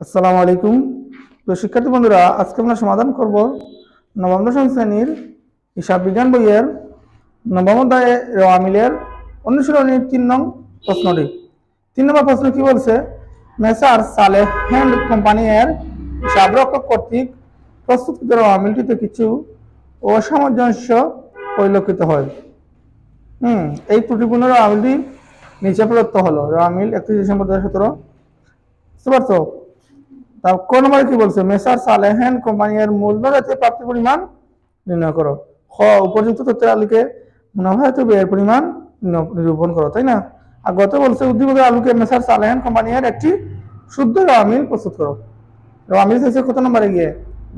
আসসালামু আলাইকুম। তো শিক্ষার্থী বন্ধুরা, আজকে আমরা সমাধান করব নবম দশম শ্রেণীর হিসাব বিজ্ঞান বইয়ের নবম অধ্যায়ে র আমিলের অনুশীলনীর 3 নং প্রশ্নটি। 3 নম্বর প্রশ্ন কি বলছে? মেসার সালেহ হ্যান্ড কোম্পানি এর হিসাবরক্ষক কর্তৃক প্রস্তুতকৃত র আমিলটিতে কিছু অসামঞ্জস্য পরিলক্ষিত হয়। এই ত্রুটিপূর্ণ র আমিলটি নিচে প্রদত্ত হলো। র আমিল 31 ডিসেম্বর 2017। বুঝতে পারছো? তার কোন নম্বরে কি বলছে? মেসার সালেহান কোম্পানির মূলধন জাতীয় প্রাপ্তির পরিমাণ নির্ণয় করো। খ উপযুক্ত তথ্যের আলোকে মুনাফা জাতীয় ব্যয়ের পরিমাণ নিরূপণ করো, তাই না? আর গত বলছে উদ্দীপকের আলোকে মেসার সালেহান কোম্পানির একটি শুদ্ধ আমিল প্রস্তুত করো। আমিল চাইছে কত নম্বরে গিয়ে?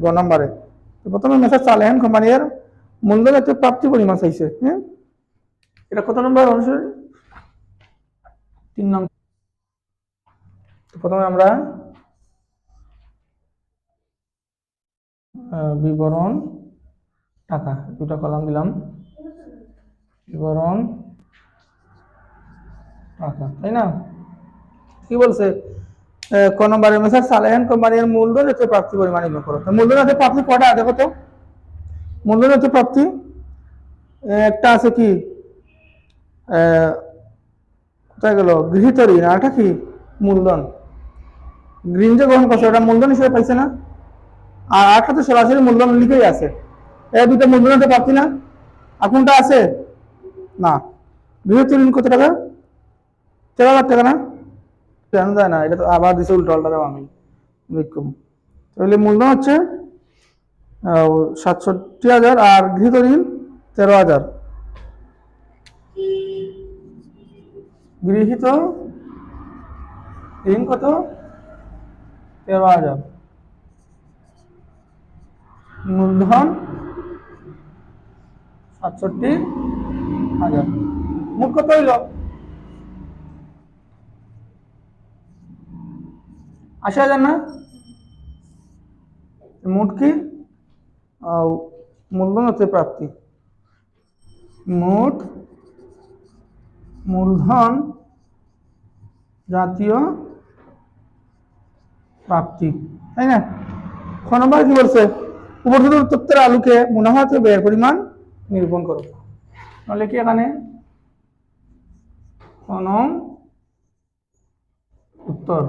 গ নম্বরে। প্রথমে মেসার সালেহান কোম্পানির মূলধন জাতীয় প্রাপ্তি পরিমাণ চাইছে। হ্যাঁ, এটা কত নম্বর অনুসারে? 3 নং। প্রথমে আমরা বিবরণ টাকা দুটা কলাম দিলাম, বিবরণ টাকা, তাই না? কি বলছে? ক নম্বরে মেসার সালেহান কোম্পানির মূলধন জাতীয় প্রাপ্তি পরিমাণ নির্ণয় করো। মূলধন জাতীয় প্রাপ্তি কটা দেখো তো? মূলধন জাতীয় প্রাপ্তি একটা আছে কি, কোথায় গেল? গৃহীত ঋণ। আর একটা কি? মূলধন। ঋণ যে গ্রহণ করছে ওটা মূলধন হিসেবে পাইছে না? আর একটা তো সরাসরি মূলধন লিখেই আছে। এই দুটো মূলধন জাতীয় প্রাপ্তি না? আর কোনটা আছে? না। গৃহীত ঋণ কত টাকা? 13,000 টাকা না? কেন যায় না? এটা তো আবার দিছে উল্টো পাল্টা দেওয়া আমি দেখুন। তাহলে মূলধন হচ্ছে 67,000 আর গৃহীত ঋণ 13,000। গৃহীত ঋণ কত? 13,000। মূলধন 67,000। মোট কত হইল? 80,000 না? মোট কি মূলধন হচ্ছে প্রাপ্তি, মোট মূলধন জাতীয় প্রাপ্তি, তাই না? খ নম্বর কি বলছে? উপযুক্ত তথ্যের আলোকে মুনাফা জাতীয় ব্যয়ের পরিমাণ নিরূপণ করো। তাহলে কি এখানে কোন উত্তর?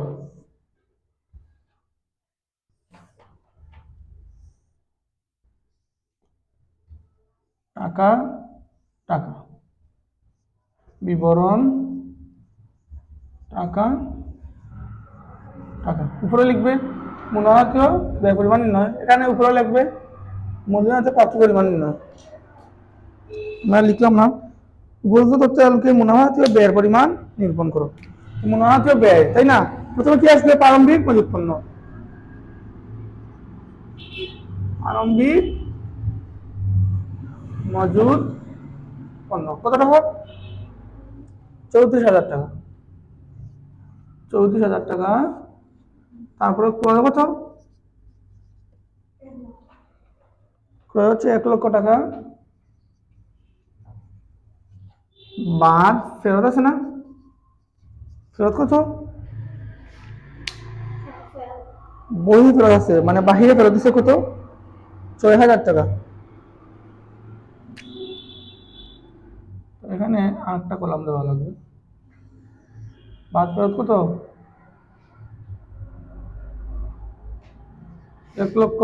টাকা টাকা, বিবরণ টাকা টাকা। উপরে লিখবে মুনাফা জাতীয় ব্যয় পরিমাণ নির্ণয়। এখানে উপরে লিখবে মূলধন জাতীয় প্রাপ্তি পরিমাণ নির্ণয়। আমরা লিখলাম না? উপযুক্ত তথ্যের আলোকে মুনাফা জাতীয় ব্যয়ের পরিমাণ নিরূপণ করো। মুনাফা জাতীয় ব্যয়, তাই না? প্রথমে কি আসবে? প্রারম্ভিক মজুত পণ্য। প্রারম্ভিক মজুদ পণ্য কত টাকা? 34,000 টাকা। 34,000 টাকা। তারপরে ক্রয় কত? ক্রয় হচ্ছে 1 লক্ষ টাকা। বাদ ফেরত আছে না? ফেরত কত? বহি ফেরত আছে, মানে বাহিরে ফেরত দিচ্ছে কত? 6,000 টাকা। এখানে আরেকটা কলাম দেওয়া লাগবে। বাদ ফেরত কত? 1 লক্ষ।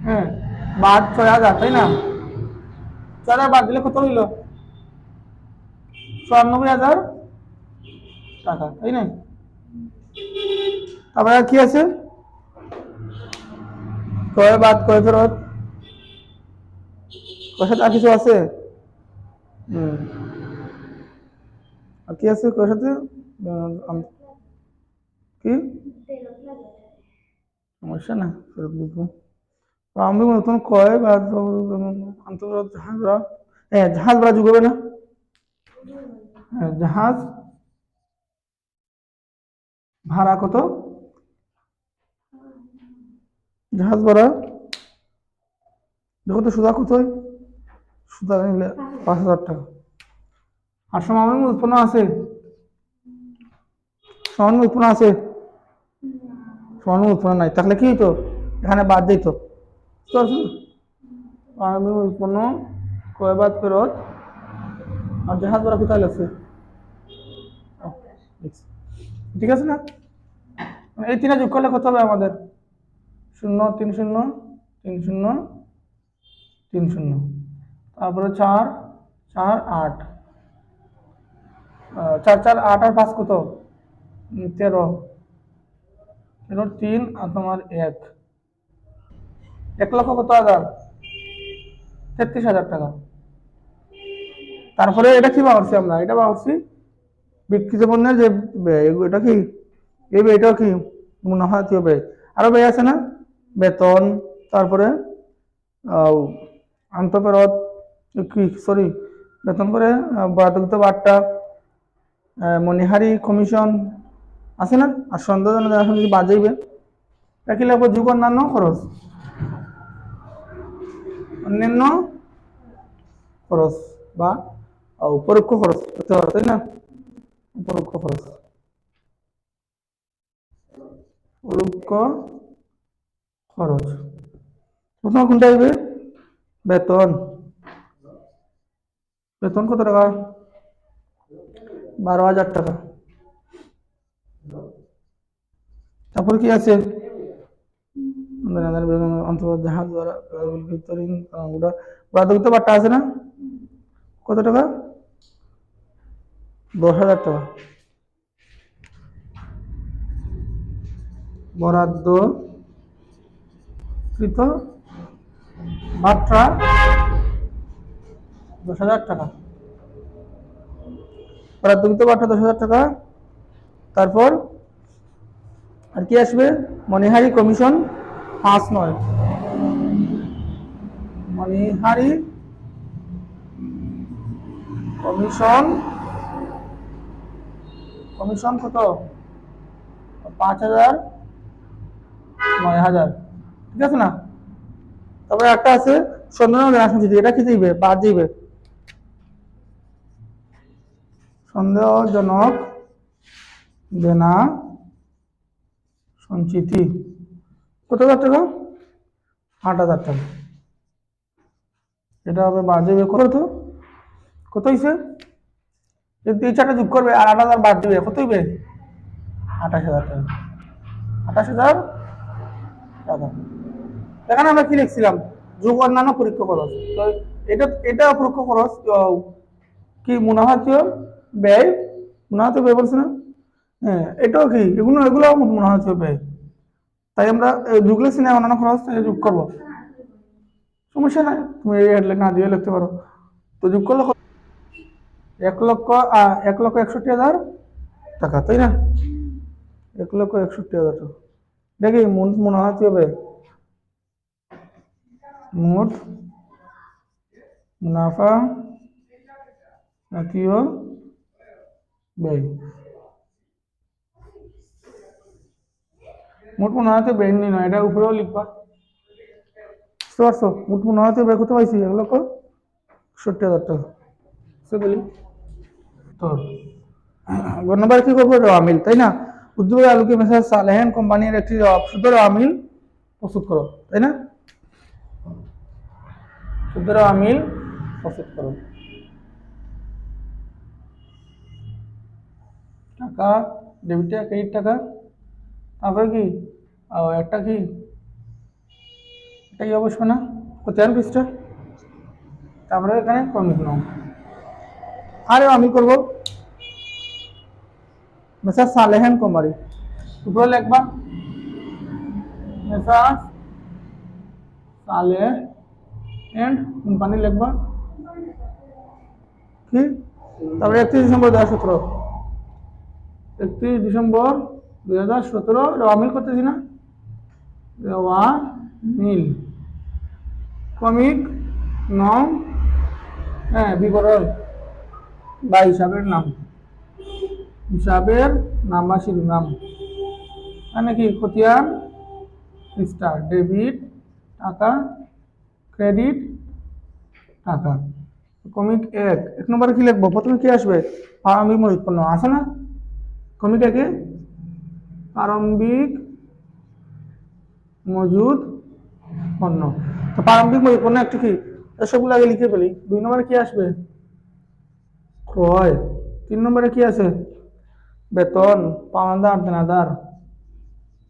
হ্যাঁ, বাদ 6,000, তাই না? 6,000 বাদ দিলে কত হইল? 94,000 টাকা, তাই না? তারপরে কি আছে? ক্রয় বাদ ক্রয় ফেরত। ক্রয়ের সাথে আর কিছু আছে? আর কি আছে ক্রয়ের সাথে? কি সমস্যা না, ফেরত লিখবো। প্রারম্ভিক নতুন ক্রয় বা আন্তর্জাতিক জাহাজ, হ্যাঁ জাহাজ ভাড়া যোগ হবে না? হ্যাঁ, জাহাজ ভাড়া কত? জাহাজ ভাড়া দেখো তো সুদা কত? সুদা নিলে 5,000 টাকা। আর সমানের উৎপন্ন আছে? সমান উৎপন্ন আছে? প্রারম্ভিক উৎপন্ন নাই, তাহলে কি হইতো? এখানে বাদ দিত। প্রারম্ভিক উৎপন্ন ক্রয় বাদ ফেরত, আর জাহাজ ভাড়া কোথায় লাগছে? ঠিক আছে না? এই তিনটা যোগ করলে কত হবে আমাদের? 0 3 0 3 0 3 0, তারপরে 4 4 8, 4 4 8 আর 5 কত? 13, 13 3 আর তোমার 1 লক্ষ কত হাজার? 33,000 টাকা। তারপরে এটা কি পাচ্ছি আমরা? এটা পাচ্ছি বিক্রিত পণ্যের যে ব্যয়, এটা কি এই ব্যয়টাও কি মুনাফাতীয় ব্যয়। আরো ব্যয় আছে না? বেতন, তারপরে আন্তঃফেরত, কি সরি বেতন করে বরাদ্দকৃত বার্তা, মনিহারি কমিশন আছে না? আর সন্দেহজন যদি বাজাইবে একই লাগবে যুগ অন্যান্য খরচ, অন্যান্য খরচ বা পরোক্ষ খরচ হতে পারে, তাই না? পরোক্ষ খরচ, পরোক্ষ খরচ প্রথম কোনটা আসবে? বেতন। বেতন কত টাকা? 12,000 টাকা। তারপরে কি আছে? জাহাজ বরাদ্দকৃত বার্তা আছে না? কত টাকা? 10,000 টাকা। বরাদ্দকৃত বার্তা 10,000 টাকা। বরাদ্দকৃত বার্তা 10,000 টাকা। তারপর আর কি আসবে? মনিহারি কমিশন 5 9, মনিহারি কমিশন, কমিশন কত? 5,000 9,000, ঠিক আছে না? তারপরে একটা আছে সন্দেহজনক দেনা সঞ্চিতি, এটা কি দিবে? বাদ দিবে। সন্দেহজনক দেনা সঞ্চিতি কত হাজার টাকা? 8,000 টাকা। এটা হবে বাদ দিবে কত? কত হয়েছে? এই চারটা যোগ করবে আর 8,000 বাদ দিবে, কত হইবে? 28,000 টাকা। 28,000 টাকা। এখানে আমরা কি লিখছিলাম? যোগ অন্যান্য পরোক্ষ খরচ। তো এটা পরোক্ষ খরচ কি মুনাফাতীয় ব্যয়, মুনাফাতীয় ব্যয় বলছে না? হ্যাঁ, এটাও কি? এগুলো মুনাফাতীয় ব্যয়। তাই আমরা যোগ লিখছি না, অন্যান্য খরচ যোগ করবো, সমস্যা নাই, তুমি না দিয়ে লিখতে পারো। তো যোগ করলে 1,61,000 টাকা, তাই না? 1,61,000 টাকা। দেখি মুনাফাতীয় ব্যয়, মোট মুনাফা জাতীয় ব্যয়, মোট মুনাফাতে ব্যয় নয়, এটা উপরেও লিখবা, বুঝতে পারছো? মোট মুনাফাতে ব্যয় কত পাইছি? 1,61,000 টাকা। বলি তো গণবার কি করবো? আমিল, তাই না? উদ্যোগের আলোকে মেসার সালেহান কোম্পানির একটি সুদের আমিল প্রস্তুত করো, তাই না? সুদের আমিল প্রস্তুত করো। টাকা ডেবিটে ক্রেডিট টাকা, তারপরে কি একটা কি এটাই অবশ্য না, কোথায় পৃষ্ঠা, তারপরে এখানে কর্মিক নাম। আরে আমি করবো মেসার সালেহান কোম্পানি, উপরে লিখবা মেসার সালেহ এন্ড কোম্পানি লিখবা কি, তারপরে 31 ডিসেম্বর 2017 আমিল করতেছি না, মিল কমিক নং, হ্যাঁ বিবরণ বা হিসাবের নাম বা শিরোনাম, মানে কি খতিয়ান স্টার, ডেবিট টাকা, ক্রেডিট টাকা। কমিক 1 নম্বরে কি লিখবো? প্রথমে কি আসবে? প্রারম্ভিক মূল্য উৎপন্ন আছে না? কমিক 1 প্রারম্ভিক মজুদ পণ্য। তো প্রারম্ভিক মজুদ পণ্য একটি কি, সবগুলো আগে লিখে ফেলি। 2 নম্বরে কি আসবে? ক্রয়। 3 নম্বরে কি আছে? বেতন, পাওনাদার, দেনাদার।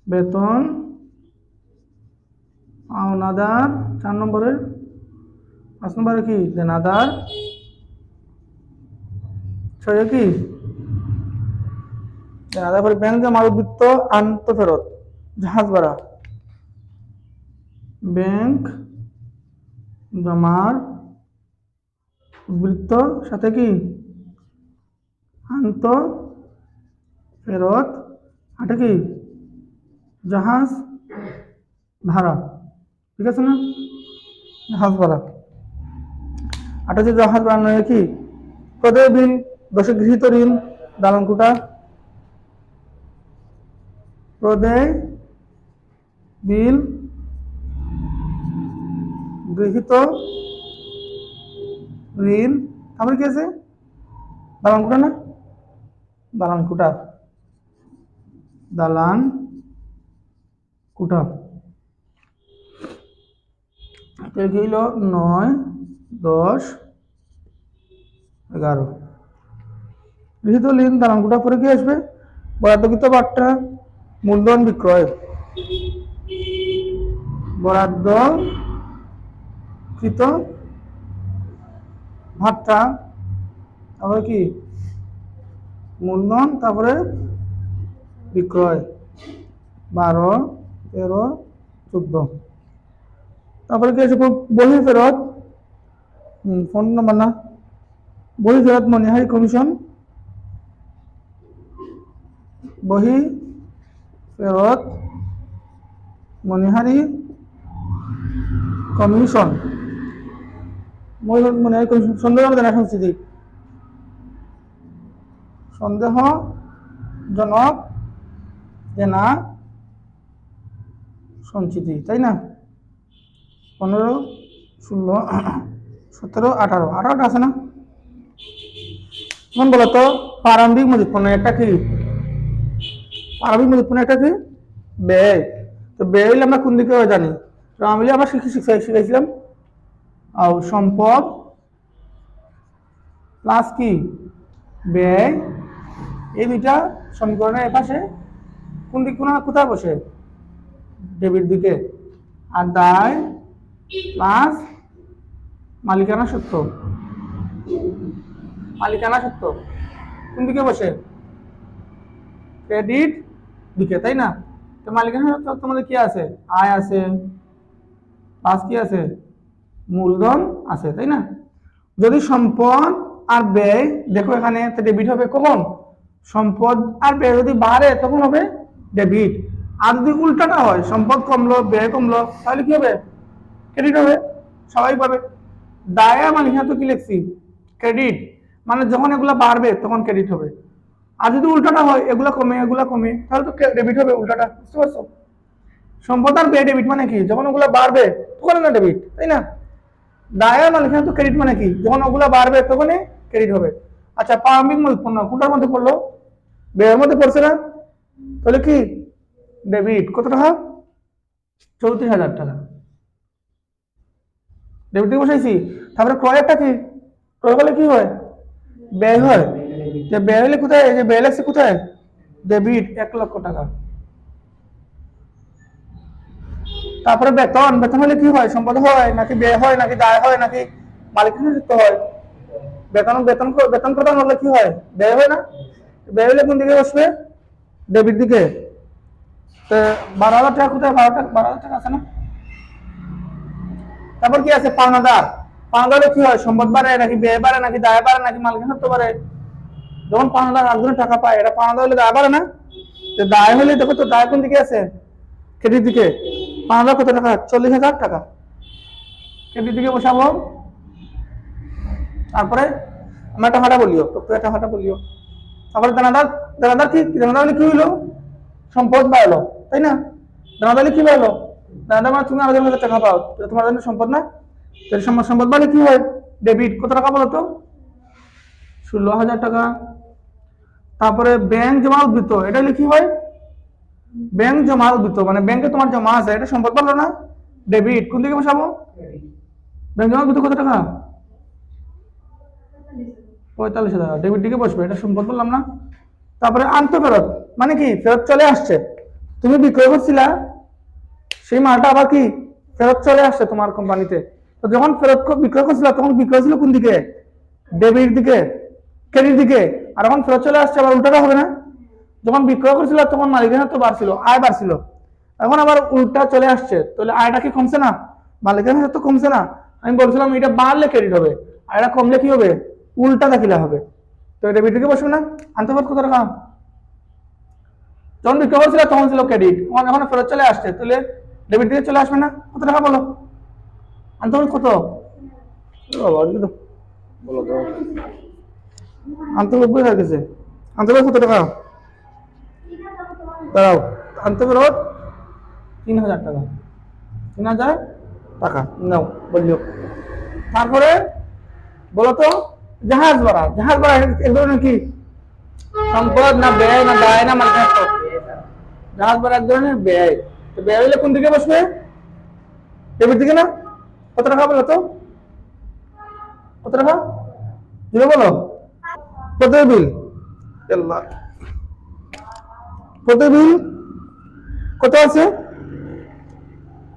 বেতন, পাওনাদার 4 নম্বরে। 5 নম্বরে কি? দেনাদার। 6 কি? দেনাদার। পরে ব্যাংক জমা উদ্বৃত্ত আন্ত ফেরত, জাহাজ ভাড়া। ব্যাংক জমার উদ্বৃত্ত সাথে কি? আন্ত ফেরত, আটা কি? জাহাজ ভাড়া। ঠিক আছে না? জাহাজ ভাড়া। আটা হচ্ছে জাহাজ ভাড়া নয় কি? প্রদেয় বিল, দশে গৃহীত ঋণ, দালান কোটা। প্রদেয় বিল, গৃহীত ঋণ, তারপরে কি আছে? দালান কোটা না? দালান কোটা। দালান কোটা। কি হইল? 9, 10, 11। গৃহীত ঋণ, দালান কোটা। পরে কি আসবে? বরাদ্দকৃত বাট্টা, মূলধন বিক্রয়। বরাদ্দকৃত ভাট্টা, তারপরে কি? মূলধন, তারপরে বিক্রয়। 12, 13, 14। তারপরে কি আছে? বহি ফেরত, ফোন নাম্বার না, বহি ফেরত মনিহারি কমিশন। বহি ফেরত মনিহারি কমিশন। মনিহারি কমিশন। সন্দেহজনক দেনা সংস্কৃতি, সন্দেহজনক দেনা সঞ্চিতি, তাই না? 15, 16, 17, 18। 18টা আছে না? এখন বলতো প্রারম্ভিক মজুদ পণ্য একটা কি? প্রারম্ভিক মজুদ পণ্য একটা কি? ব্যয়। তো ব্যয় হইলে আমরা কোন দিকে জানি? আমি আমরা শিখাইছিলাম সম্পদ প্লাস কি? ব্যয়। এই দুইটা সমীকরণের এপাশে কোন দিক কোথায় বসে? ডেবিট দিকে। আর দায় প্লাস মালিকানা সত্ত্ব। মালিকানা সত্ত্ব কোন দিকে বসে? ক্রেডিট দিকে, তাই না? তো মালিকানা সত্ত্ব তোমাদের কি আছে? আয় আছে, প্লাস কি আছে? মূলধন আছে, তাই না? যদি সম্পদ আর ব্যয় দেখো এখানে, তো ডেবিট হবে কখন? সম্পদ আর ব্যয় যদি বাড়ে তখন হবে ডেবিট। আর যদি উল্টাটা হয়, সম্পদ কমলো ব্যয় কমলো, তাহলে কি হবে? ক্রেডিট হবে স্বাভাবিকভাবে। দায় আর মালিকানা তো কি লিখছি? ক্রেডিট। মানে যখন এগুলা বাড়বে তখন ক্রেডিট হবে। আর যদি উল্টাটা হয়, এগুলা কমে, তাহলে তো ডেবিট হবে উল্টাটা। বুঝতে পারছো? সম্পদ আর ব্যয় ডেবিট মানে কি? যখন ওগুলা বাড়বে তখন না ডেবিট, তাই না? দায় আর মালিকানা তো ক্রেডিট মানে কি? যখন ওগুলা বাড়বে তখনই ক্রেডিট হবে। আচ্ছা, প্রারম্ভিক মজুদ পণ্য কোনটার মধ্যে পড়লো? ব্যয়ের মধ্যে পড়ছে না? তাহলে কি? ডেবিট। কত টাকা? 34,000 টাকা। ডেবিট থেকে বসাইছি। তারপরে ক্রয়টা কি? ক্রয় করলে কি হয়? ব্যয় হয়। যে ব্যয় হলে কোথায়? এই যে ব্যয় লাগছে কোথায়? ডেবিট, 1 লক্ষ টাকা। তারপরে বেতন। বেতন হলে কি হয়? সম্পদ হয় নাকি ব্যয় হয় নাকি দায় হয় নাকি মালিকানা সত্ত্ব হয়? বেতন বেতন বেতন প্রদান হলে কি হয়? ব্যয় হয় না? ব্যয় হলে কোন দিকে বসবে? ডেবিট দিকে। তো 12,000 টাকা কোথায়? 12,000 টাকা আছে না? তারপর কি আছে? পাওনাদার। পাওনাদার হলে কি হয়? সম্পদ বাড়ে নাকি ব্যয় বাড়ে নাকি দায় বাড়ে নাকি মালিকানা সত্ত্ব বাড়ে? যখন পাওনাদার আরেকজনের টাকা পায়, এটা পাওনাদার হলে দায় বাড়ে না? তো দায় হলে দেখো তো, দায় কোন দিকে আছে? ক্রেডিট দিকে। পাওনাদার কত টাকা? 40,000 টাকা। ক্রেডিট দিকে বসাবো। তারপরে আমরা টাকাটা বলিও, টাকাটা বলিও। তারপরে দানাদার। দানাদার কি? দানাদার হলে কি হইলো? সম্পদ বাড়লো, তাই না? দানাদার হলে কি বাড়লো? দানাদার মানে তুমি আরেকজনের কাছে টাকা পাও, তোমার জন্য সম্পদ না? সম্পদ বাড়লে কি হয়? ডেবিট। কত টাকা বলো তো? 16,000 টাকা। তারপরে ব্যাংক জমা উদ্বৃত্ত, এটা হলে কি হয়? ব্যাংক জমা উদ্ভূত মানে ব্যাংকে তোমার জমা আছে, এটা সম্পদ বললো না, ডেবিট। কোন দিকে বসাবো? ব্যাংক জমা উদ্ভূত কত টাকা? 45,000। ডেবিট দিকে বসবে, এটা সম্পদ বললাম না। তারপরে আন্তঃফেরত মানে কি, ফেরত চলে আসছে। তুমি বিক্রয় করছিলা, সেই মালটা আবার কি ফেরত চলে আসছে তোমার কোম্পানিতে। তো যখন ফেরত বিক্রয় করছিল তখন বিক্রয় ছিল কোন দিকে? ডেবিট দিকে, ক্রেডিট দিকে। আর এখন ফেরত চলে আসছে, আবার উল্টাটা হবে না? যখন বিক্রয় করছিল তখন মালিকের হাতে বাড়ছিল, আয় বাড়ছিল, এখন আবার উল্টা চলে আসছে, তাহলে আয়টা কি কমছে না? মালিকের হাতে তো কমছে না। আমি বলছিলাম এটা বাড়লে ক্রেডিট হবে, আয়টা কমলে কি হবে? উল্টা দেখিলে হবে। তো ডেবিট দিকে বসবে না। আন্তঃফেরত কত টাকা? যখন বিক্রয় করছিল তখন ছিল ক্রেডিট, এখন ফেরত চলে আসছে, তাহলে ডেবিট দিকে চলে আসবে না? কত টাকা বলো? আন্তঃফেরত কত? বলো তো, আন্তঃফেরত হয়ে গেছে। আন্তঃফেরত কত টাকা? দাঁড়াও, আন্তঃফেরত 3,000 টাকা। 3,000 টাকা নাও বললো। তারপরে বলো তো, জাহাজ ভাড়া। জাহাজ ভাড়া এক ধরনের কি সম্পদ না ব্যয় না দায় না মালিকানা? জাহাজ ভাড়া এক ধরনের ব্যয়। তো ব্যয় হলে কোন দিকে বসবে? ডেবিট দিকে না? কত টাকা বলো তো? কত টাকা? জুড়ে বলো। প্রতি বিল, প্রতি বিল কত আছে?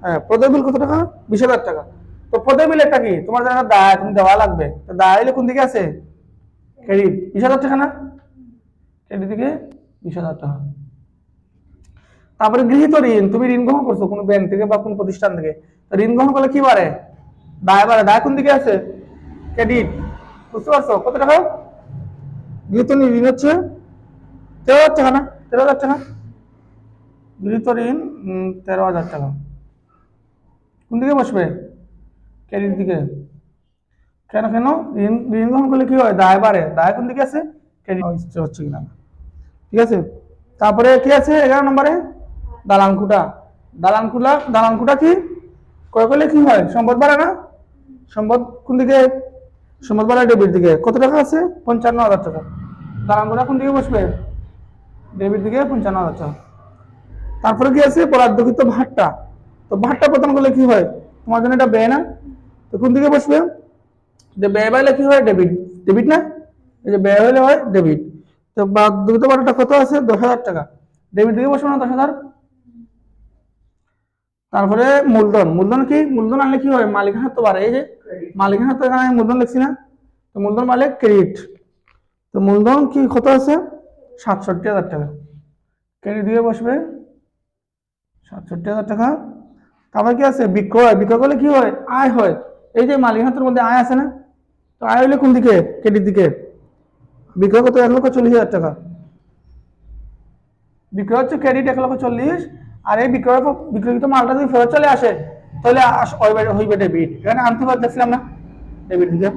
হ্যাঁ, প্রতি বিল কত টাকা? 20,000 টাকা। তো প্রতি বিল একটা কি তোমার জানা দায়, তুমি দেওয়া লাগবে। তো দায় হলে কোন দিকে আছে? ক্রেডিট। 20,000 টাকা না? ক্রেডিট দিকে 20,000 টাকা। তারপরে গৃহীত ঋণ, তুমি ঋণ গ্রহণ করছো কোনো ব্যাংক থেকে বা কোনো প্রতিষ্ঠান থেকে, তো ঋণ গ্রহণ করলে কি বাড়ে? দায় বাড়ে। দায় কোন দিকে আছে? ক্রেডিট। বুঝতে পারছো? কত টাকা গৃহীত ঋণ হচ্ছে? 13,000 টাকা না? 13,000 টাকা গৃহীত ঋণ। 13,000 টাকা কোন দিকে বসবে? ক্রেডিট দিকে। কেন কেন? ঋণ ঋণ গ্রহণ করলে কি হয়? দায় বাড়ে। দায় কোন দিকে আছে? ক্রেডিট হচ্ছে কিনা, ঠিক আছে। তারপরে কি আছে 11 নম্বরে? দালান কুটা। দালান কুটা কি ক্রয় করলে কি হয়? সম্পদ বাড়ে না? সম্পদ কোন দিকে? সম্পদ বাড়ে ডেবিট দিকে। কত টাকা আছে? 55,000 টাকা। দালান কুটা কোন দিকে বসবে? ডেবিট দিকে 55,000 টাকা। তারপরে কি আছে? বরাদ্দকৃত ভাট্টা। তো ভাট্টা প্রদান করলে কি হয়? তোমার জন্য এটা ব্যয় না? তো কোন দিকে বসবে? যে ব্যয় বাড়লে কি হয়? ডেবিট। ডেবিট না? এই যে ব্যয় হলে হয় ডেবিট। তো বরাদ্দকৃত ভাট্টা কত আছে? 10,000 টাকা। ডেবিট দিকে বসবে না 10,000? তারপরে মূলধন। মূলধন কি? মূলধন আনলে কি হয়? মালিকের হাত তো বাড়ে। এই যে মালিকের হাত, এখানে মূলধন লিখছি না? তো মূলধন মালিক ক্রেডিট। তো মূলধন কি কত আছে? 67,000 টাকা। ক্রেডিট দিয়ে বসবে 67,000 টাকা। তারপর কি আছে? বিক্রয়। বিক্রয় করলে কি হয়? আয় হয়। এই যে মালিকের হাতের মধ্যে আয় আছে না? তো আয় হলে কোন দিকে? ক্রেডিট দিকে। বিক্রয় কত? 1,40,000 টাকা। বিক্রয় হচ্ছে ক্রেডিট 1,40,000। আর এই বিক্রয়কৃত মালটা যদি ফেরত চলে আসে তাহলে হইবে ডেবিট। এখানে আনতে দেখছিলাম না? ডেবিট দিকে।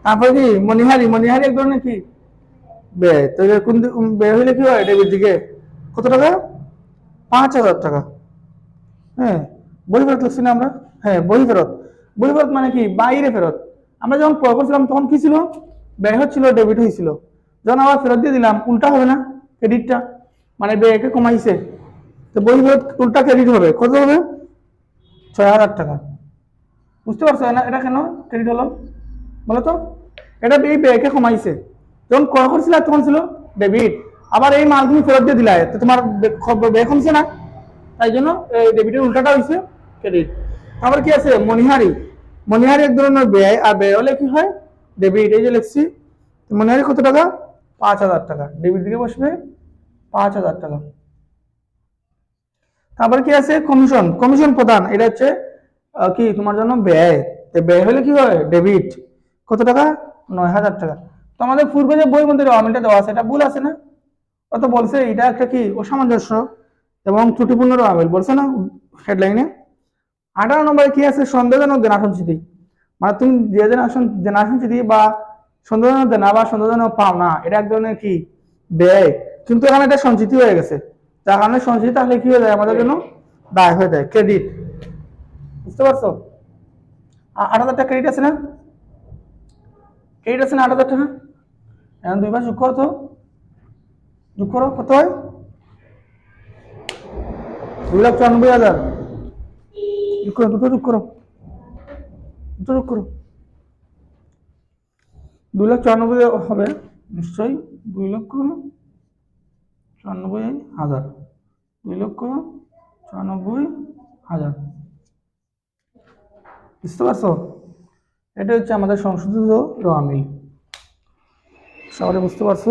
তারপরে কি মনিহারি। মনিহারি এক ধরনের কি ব্যয়। তো কোন ব্যয় হইলে কি হয়? ডেবিট দিকে। কত টাকা? 5,000 টাকা। হ্যাঁ, বই ফেরত লিখছি না আমরা? হ্যাঁ, বই ফেরত। বই ফেরত মানে কি? বাইরে ফেরত। আমরা যখন ক্রয় করছিলাম তখন কি ছিল? ব্যয় হচ্ছিল, ডেবিট হয়েছিল। যখন আবার ফেরত দিয়ে দিলাম উল্টা হবে না? ক্রেডিটটা মানে ব্যয়কে কমাইছে। তো বই ফেরত উল্টা ক্রেডিট হবে। কত হবে? 6,000 টাকা। বুঝতে পারছো না এটা কেন ক্রেডিট হলো? বলো তো। এটা এই ব্যয়কে কমাইছে। যখন ক্রয় করছিল তখন ছিল ডেবিট, আবার এই মাল তুমি ফেরত দিয়ে দিলা তো তোমার ব্যয় কমছে না? তাই জন্য ডেবিটের উল্টাটা হয়েছে ক্রেডিট। আবার কি আছে? মনিহারি। মনিহারি এক ধরনের ব্যয়, আর ব্যয় হলে কি হয়? ডেবিট। এই যে লিখছি। মনিহারি কত টাকা? 5,000 টাকা। ডেবিট দিকে বসবে 5,000 টাকা। তারপর কি আছে? কমিশন। কমিশন প্রদান, এটা হচ্ছে কি তোমার জন্য ব্যয়। ব্যয় হলে কি হয়? ডেবিট। কত টাকা? 9,000 টাকা। তো আমাদের পূর্বে যে বই মধ্যে আমিলটা দেওয়া আছে এটা ভুল আছে না? অত বলছে এটা একটা কি অসামঞ্জস্য এবং ত্রুটিপূর্ণ আমিল বলছে না হেডলাইনে। 18 নম্বরে কি আছে? সন্দেহজনক দেনা সঞ্চিতি। মানে তুমি যে দেনা সঞ্চিতি বা সন্দেহজনক দেনা বা সন্দেহজনক পাওনা, এটা এক ধরনের কি ব্যয়, কিন্তু এখানে এটা সঞ্চিতি হয়ে গেছে, যার কারণে সঞ্চিতি তাহলে কি হয়ে যায়? আমাদের জন্য দায় হয়ে যায়, ক্রেডিট। বুঝতে পারছো? 8,000 টাকা ক্রেডিট আছে না? ক্রেডিট আছে না 8,000 টাকা? এখন দুইবার যোগ করো তো, যোগ করো কত হয়? 2,94,000 যোগ করো, দুটো যোগ করো, দুটো যোগ করো। 2,94,000 হবে নিশ্চয়ই, 2,94,000, 2,94,000। বুঝতে পারছো? এটা হচ্ছে আমাদের সংশোধিত র মিল। সবাই বুঝতে পারছো?